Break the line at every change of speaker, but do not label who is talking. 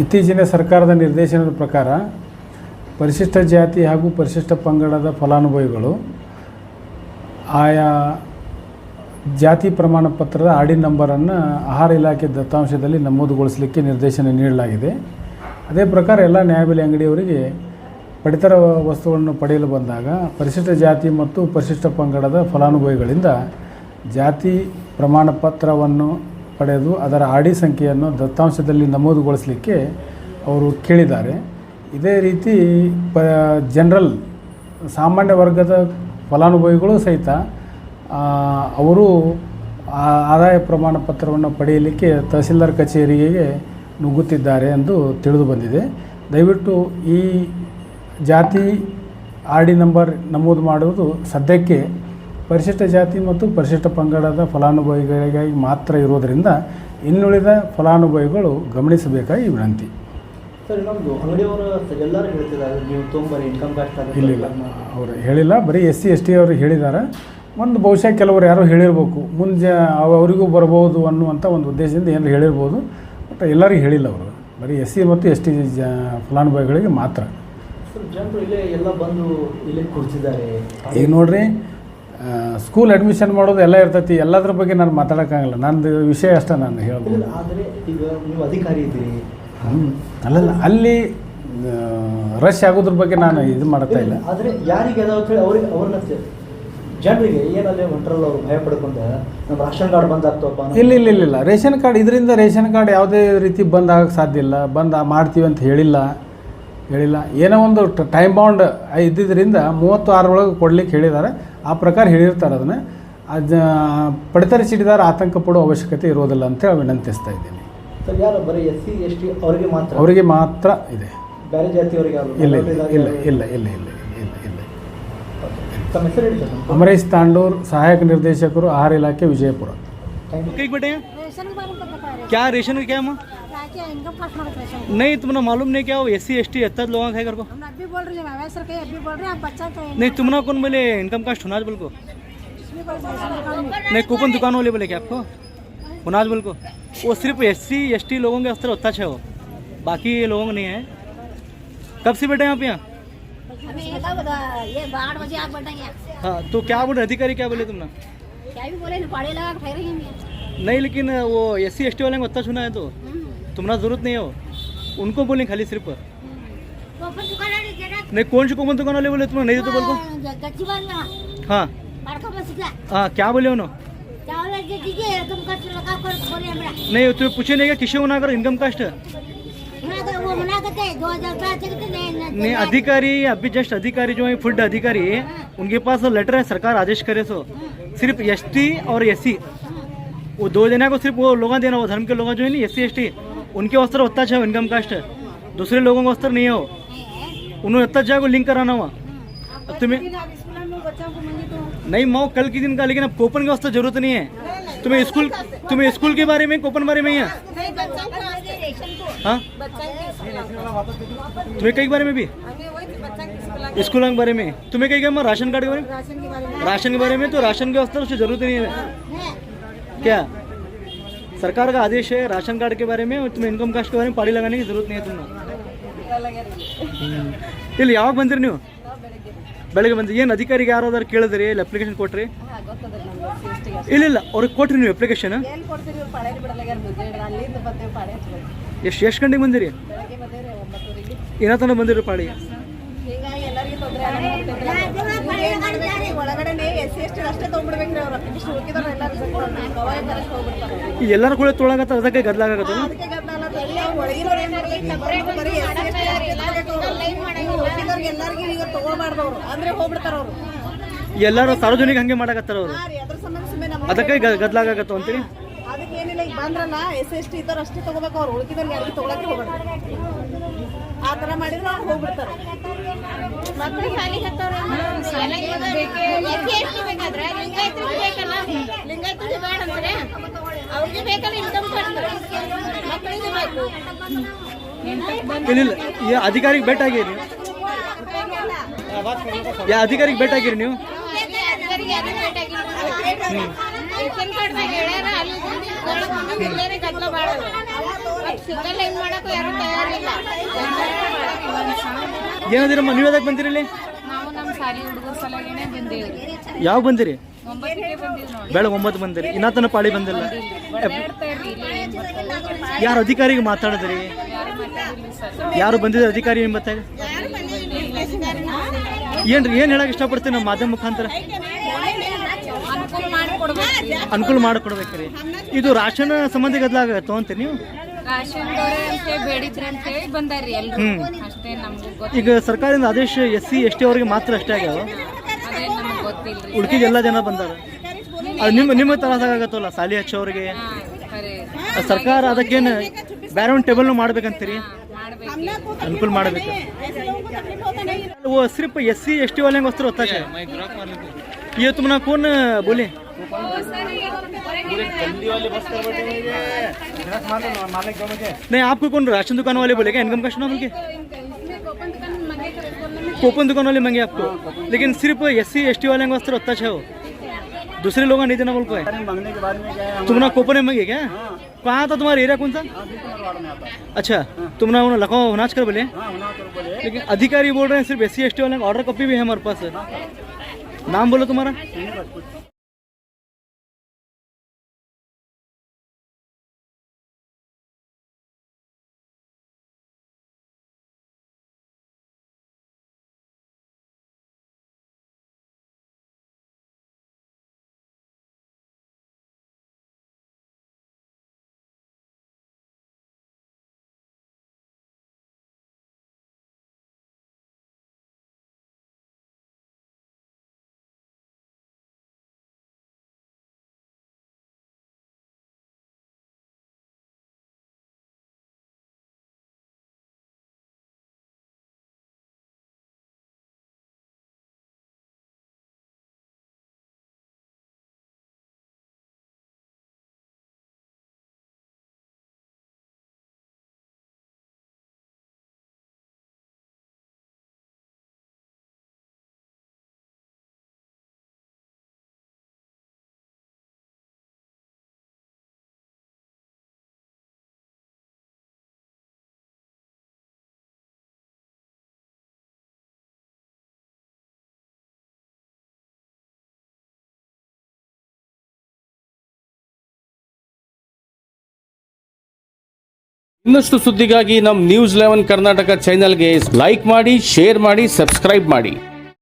ಇತ್ತೀಚಿನ ಸರ್ಕಾರದ ನಿರ್ದೇಶನದ ಪ್ರಕಾರ ಪರಿಶಿಷ್ಟ ಜಾತಿ ಹಾಗೂ ಪರಿಶಿಷ್ಟ ಪಂಗಡದ ಫಲಾನುಭವಿಗಳು ಆಯಾ ಜಾತಿ ಪ್ರಮಾಣ ಪತ್ರದ ಆಡಿ ನಂಬರನ್ನು ಆಹಾರ ಇಲಾಖೆ ದತ್ತಾಂಶದಲ್ಲಿ ನಮೂದುಗೊಳಿಸಲಿಕ್ಕೆ ನಿರ್ದೇಶನ ನೀಡಲಾಗಿದೆ. ಅದೇ ಪ್ರಕಾರ ಎಲ್ಲ ನ್ಯಾಯಬೆಲೆ ಅಂಗಡಿಯವರಿಗೆ ಪಡಿತರ ವಸ್ತುಗಳನ್ನು ಪಡೆಯಲು ಬಂದಾಗ ಪರಿಶಿಷ್ಟ ಜಾತಿ ಮತ್ತು ಪರಿಶಿಷ್ಟ ಪಂಗಡದ ಫಲಾನುಭವಿಗಳಿಂದ ಜಾತಿ ಪ್ರಮಾಣ ಪತ್ರವನ್ನು ಪಡೆದು ಅದರ ಆಡಿ ಸಂಖ್ಯೆಯನ್ನು ದತ್ತಾಂಶದಲ್ಲಿ ನಮೂದುಗೊಳಿಸಲಿಕ್ಕೆ ಅವರು ಕೇಳಿದ್ದಾರೆ. ಇದೇ ರೀತಿ ಜನರಲ್ ಸಾಮಾನ್ಯ ವರ್ಗದ ಫಲಾನುಭವಿಗಳು ಸಹಿತ ಅವರು ಆದಾಯ ಪ್ರಮಾಣ ಪತ್ರವನ್ನು ಪಡೆಯಲಿಕ್ಕೆ ತಹಸೀಲ್ದಾರ್ ಕಚೇರಿಗೆ ನುಗ್ಗುತ್ತಿದ್ದಾರೆ ಎಂದು ತಿಳಿದು ಬಂದಿದೆ. ದಯವಿಟ್ಟು ಈ ಜಾತಿ ಆಡಿ ನಂಬರ್ ನಮೂದು ಮಾಡುವುದು ಸದ್ಯಕ್ಕೆ ಪರಿಶಿಷ್ಟ ಜಾತಿ ಮತ್ತು ಪರಿಶಿಷ್ಟ ಪಂಗಡದ ಫಲಾನುಭವಿಗಳಿಗಾಗಿ ಮಾತ್ರ ಇರೋದರಿಂದ ಇನ್ನುಳಿದ ಫಲಾನುಭವಿಗಳು ಗಮನಿಸಬೇಕಾಗಿ ವಿನಂತಿ.
ಸರ್, ಇನ್ನೊಂದು ಅಂಗಡಿಯವರು ಎಲ್ಲರೂ ಹೇಳ್ತಿದ್ದಾರೆ ನೀವು ತೊಂಬರಿ ಇನ್ಕಮ್ ಟ್ಯಾಕ್ಸ್
ಇಲ್ಲ ಅವರು ಹೇಳಿಲ್ಲ, ಬರೀ SC/ST ಅವರು ಹೇಳಿದ್ದಾರೆ. ಒಂದು ಬಹುಶಃ ಕೆಲವರು ಯಾರೋ ಹೇಳಿರ್ಬೇಕು, ಮುಂದೆ ಅವರಿಗೂ ಬರ್ಬೋದು ಅನ್ನುವಂಥ ಒಂದು ಉದ್ದೇಶದಿಂದ ಏನಾರು ಹೇಳಿರ್ಬೋದು. ಬಟ್ ಎಲ್ಲರಿಗೂ ಹೇಳಿಲ್ಲ ಅವರು, ಬರೀ SC ಮತ್ತು ST ಫಲಾನುಭವಿಗಳಿಗೆ ಮಾತ್ರ.
ಸರ್, ಜನರು ಇಲ್ಲೇ ಎಲ್ಲ ಬಂದು ಇಲ್ಲೇ ಕೂರಿಸಿದ್ದಾರೆ.
ಈಗ ನೋಡಿರಿ, ಸ್ಕೂಲ್ ಅಡ್ಮಿಷನ್ ಮಾಡೋದು ಎಲ್ಲ ಇರ್ತೈತಿ, ಎಲ್ಲದ್ರ ಬಗ್ಗೆ ನಾನು ಮಾತಾಡೋಕ್ಕಾಗಲ್ಲ. ನಂದು ವಿಷಯ ಅಷ್ಟೇ ನಾನು ಹೇಳ್ಬೋದು.
ಆದರೆ ಈಗ ನೀವು ಅಧಿಕಾರಿ ಇದ್ದೀರಿ.
ಅಲ್ಲಲ್ಲ, ಅಲ್ಲಿ ರಶ್ ಆಗೋದ್ರ ಬಗ್ಗೆ ನಾನು ಇದು ಮಾಡ್ತಾ ಇಲ್ಲ.
ಆದರೆ ಯಾರಿಗೆ ಅದಾವ ಹೇಳಿ ಅವ್ರನ್ನ ಜನರಿಗೆ ಏನಲ್ಲೇ ಹೊಂಟ್ರಲ್ಲ ಅವರು ಭಯ ಪಡ್ಕೊಂಡು ನಮ್ಮ ರೇಷನ್ ಕಾರ್ಡ್ ಬಂದಾಗ್ತವಪ್ಪ.
ಇಲ್ಲ, ರೇಷನ್ ಕಾರ್ಡ್ ಇದರಿಂದ ರೇಷನ್ ಕಾರ್ಡ್ ಯಾವುದೇ ರೀತಿ ಬಂದ್ ಆಗಕ್ಕೆ ಸಾಧ್ಯ ಇಲ್ಲ. ಮಾಡ್ತೀವಿ ಅಂತ ಹೇಳಿಲ್ಲ. ಏನೋ ಒಂದು ಟೈಮ್ ಬೌಂಡ್ ಇದ್ದಿದ್ದರಿಂದ 36 ಒಳಗೆ ಕೊಡ್ಲಿಕ್ಕೆ ಹೇಳಿದ್ದಾರೆ. ಆ ಪ್ರಕಾರ ಹೇಳಿರ್ತಾರೆ. ಅದನ್ನು ಪಡಿತರ ಚೀಟಿದಾರ ಆತಂಕ ಪಡೋ ಅವಶ್ಯಕತೆ ಇರೋದಿಲ್ಲ ಅಂತೇಳಿ ವಿನಂತಿಸ್ತಾ ಇದ್ದೀನಿ.
ಸರ್, ಯಾರು ಬರೀ SC/ST
ಅವರಿಗೆ ಮಾತ್ರ ಇದೆ,
ಬೇರೆ ಜಾತಿಯವರಿಗೆ
ಇಲ್ಲ.
ತಮ್ಮ ಹೆಸರು ಹೇಳಿ ಸರ್.
ಅಮರೇಶ್ ತಾಂಡೂರ್, ಸಹಾಯಕ ನಿರ್ದೇಶಕರು, ಆಹಾರ ಇಲಾಖೆ, ವಿಜಯಪುರ.
क्या रेशन का क्या माँ नहीं तुम्हें मालूम नहीं क्या वो SC/ST इतना लोग है घर को नहीं तुम्हारा कौन बोले इनकम कास्ट हुनाज बोल को नहीं कूपन दुकान वाले बोले क्या आपको हुनाज बोल को वो सिर्फ SC/ST लोगों के अस्तर होता है वो बाकी लोगों को नहीं है। कब से बैठे आप यहाँ? हाँ तो क्या बोले अधिकारी क्या बोले तुमने? नहीं लेकिन वो SC/ST वाले को अच्छा सुना है तो तुम्हारा जरूरत नहीं है वो उनको बोले खाली सिर्फ नहीं कौन सी कौन दुकान वाले बोले तुम्हें नहीं तो बोल को हाँ हाँ क्या बोले उन्होंने नहीं तुम्हें पूछे नहीं क्या किसी को ना कर इनकम कास्ट नहीं अधिकारी अभी जस्ट अधिकारी जो है फूड अधिकारी उनके पास लेटर है सरकार आदेश करे सो सिर्फ ST और SC वो 2 जना को सिर्फ वो लोग देना वो धर्म के लोग जो है नहीं SC/ST उनके वस्त्र होता है इनकम कास्ट दूसरे लोगों का वस्त्र नहीं है वो उन्होंने इतना जाए को लिंक कराना हुआ तुम्हें नहीं माओ कल के दिन का लेकिन अब कूपन के वास्ते जरूरत नहीं है तुम्हें स्कूल के बारे में कूपन बारे में ही है हाँ तुम्हें कई बारे में भी स्कूल के बारे में तुम्हें कई क्या राशन कार्ड के बारे में राशन के बारे में तो राशन के वास्ते उससे जरूरत नहीं है क्या सरकार का आदेश है राशन कार्ड के बारे में और तुम्हें इनकम कास्ट के बारे में पाड़ी लगाने की जरूरत नहीं है तुम्हें ಇಲ್ಲಿ ಯಾವಾಗ ಬಂದಿರಿ ನೀವು ಬೆಳಗ್ಗೆ ಬಂದು ಏನು ಅಧಿಕಾರಿಗೆ ಯಾರಾದ್ರೂ ಕೇಳಿದ್ರಿ ಇಲ್ಲಿ ಅಪ್ಲಿಕೇಶನ್ ಕೊಟ್ರಿ ಇಲ್ಲ ಅವ್ರಿಗೆ ಕೊಟ್ರಿ ನೀವು ಅಪ್ಲಿಕೇಶನ್ ಎಷ್ಟು ಗಂಟೆಗೆ ಬಂದಿರಿ ಏನ ತನಕ ಬಂದಿರಿ ಪಾಡಿ ಎಲ್ಲರೂ ಕೂಡ ತೊಳಗತ್ತ ಅದಕ್ಕೆ ಗದ್ದಲಾಗತ್ತ ಎಲ್ಲರೂ ಸಾರ್ವಜನಿಕ ಹಂಗೆ ಮಾಡಕತ್ತಾರ ಅವರು ಅದಕ್ಕೆ ಗದ್ದಲಾಗತ್ತ ಅಂತೀರಿ
ಅದಕ್ಕೇನಿಲ್ಲ ಈಗ ಬಂದ್ರಲ್ಲ SC/ST ಇದ್ದವ್ರು ಅಷ್ಟೇ ತಗೋಬೇಕು ಅವ್ರು ಉಳಿಕಿದ್ರೆ ಯಾರಿಗೂ ತಗೊಳಕ್ಕೆ ಹೋಗ್ಬೇಡ ಆ ಥರ ಮಾಡಿದ್ರೆ ಅವ್ರು ಹೋಗ್ಬಿಡ್ತಾರೆ ಮಕ್ಕಳಿಗೆ ಶಾಲೆಗೆ ಹತ್ತವ್ರೆ ಲಿಂಗಾಯತರಿಗೆ ಬೇಡ ಅಂದ್ರೆ ಅವ್ರಿಗೆ ಬೇಕಲ್ಲ ಇನ್ಕಮ್ ಕಾರ್ಡ್ ಮಕ್ಕಳಿಗೆ ಬೇಕು
ಇಲ್ಲ ಅಧಿಕಾರಿಗೆ ಭೇಟಿ ಆಗಿರಿ ಯಾ ಅಧಿಕಾರಿಗೆ ಭೇಟಿ ಆಗಿರಿ ನೀವು
ಸಿಂಗಲ್ ಲೈನ್ ಮಾಡಕ್ಕೂ ಯಾರು ತಯಾರಿಲ್ಲ.
ಏನದಿರಮ್ಮ ನೀವು ಯಾವ್ದಕ್ಕೆ ಬಂದಿರಿ ಇಲ್ಲಿ?
ನಾವು ನಮ್ಮ ಶಾಲೆ ಹುಡುಗರ ಸಲಗೇನೆ ಬಂದೇವ್ರಿ.
ಯಾವ ಬಂದಿರಿ?
9ಕ್ಕೆ ಬಂದೀವಿ ನೋಡಿ.
ಬೆಳಗ್ಗೆ 9 ಬಂದಿರಿ, ಇನ್ನೂ ತನಕ ಪಾಳಿ ಬಂದಿಲ್ಲ.
ಮಾತಾಡ್ತಾರ್ರಿ ಇಲ್ಲಿ ಏನ್ ಬರ್ತಾವೆ?
ಯಾರು ಅಧಿಕಾರಿಗೆ ಮಾತಾಡಿದ್ರಿ?
ಯಾರು ಮಾತಾಡಿಲ್ಲ ಸರ್.
ಯಾರು ಬಂದಿದ್ರು ಅಧಿಕಾರಿ ನಿಮ್ಮ ಮತ್ತೆ? ಏನ್ರಿ ಏನು ಹೇಳಕ್ಕೆ ಇಷ್ಟಪಡ್ತೀನಿ ನಮ್ಮ ಮಾಧ್ಯಮ ಮುಖಾಂತರ?
ಅನುಕೂಲ ಮಾಡಿಕೊಡ್ಬೇಕ್ರಿ.
ಅನುಕೂಲ ಮಾಡಿಕೊಡ್ಬೇಕ್ರಿ. ಇದು ರಾಷನ್ ಸಂಬಂಧಿ ಗದ್ದಲ ತೊಗೊಂತೀರಿ ನೀವು?
ರಾಷನ್ದವ್ರೆ ಅಂತ ಬೇಡಿದ್ರಿ ಅಂತ ಹೇಳಿ ಬಂದಾರ್ರಿ ಎಲ್ರು. ಅಷ್ಟೇ ನಮ್ಗೆ ಗೊತ್ತ.
ಈಗ ಸರ್ಕಾರದಿಂದ ಆದೇಶ SC ST ಅವರಿಗೆ ಮಾತ್ರ ಅಷ್ಟೇ ಆಗ್ಯಾವ,
ಅದೇ ನಮ್ಗೆ ಗೊತ್ತಿಲ್ರಿ.
ಉಳ್ಕಿದ ಎಲ್ಲ ಜನ ಬಂದಾರ. ಅದು ನಿಮ್ಮ ತ್ರಾಸಾಗತ್ತಲ್ಲ ಸಾಲಿ ಹಚ್ಚೋರಿಗೆ.
ಖರೆ
ಸರ್ಕಾರ ಅದಕ್ಕೇನು ಬೇರೆ ಒಂದು ಟೇಬಲ್ನು ಮಾಡ್ಬೇಕಂತೀರಿ?
ಮಾಡ್ಬೇಕು.
ಅನುಕೂಲ ಮಾಡಬೇಕು. वो सिर्फ SC ST वाले को होता है। ये तुम ना कौन बोले? नहीं, आपको कौन राशन दुकान वाले बोले क्या? इनकम कस्ट ना बोल के कोपन दुकान वाले मांगे आपको, लेकिन सिर्फ SC ST वाले को होता है, वो दूसरे लोग नहीं देना बोल पाए। तुमने कोपन में मांगे क्या? कहाँ था तुम्हारा एरिया, कौन सा? अच्छा, तुमने लखनऊ होनाज कर बोले, लेकिन अधिकारी बोल रहे हैं सिर्फ SC ST वाले का ऑर्डर कॉपी भी है हमारे पास। नाम बोलो तुम्हारा?
ಇನ್ನಷ್ಟು ಸುದ್ದಿಗಾಗಿ ನಮ್ಮ ನ್ಯೂಸ್ 11 ಕರ್ನಾಟಕ ಚಾನೆಲ್ಗೆ ಲೈಕ್ ಮಾಡಿ, ಶೇರ್ ಮಾಡಿ, ಸಬ್ಸ್ಕ್ರೈಬ್ ಮಾಡಿ.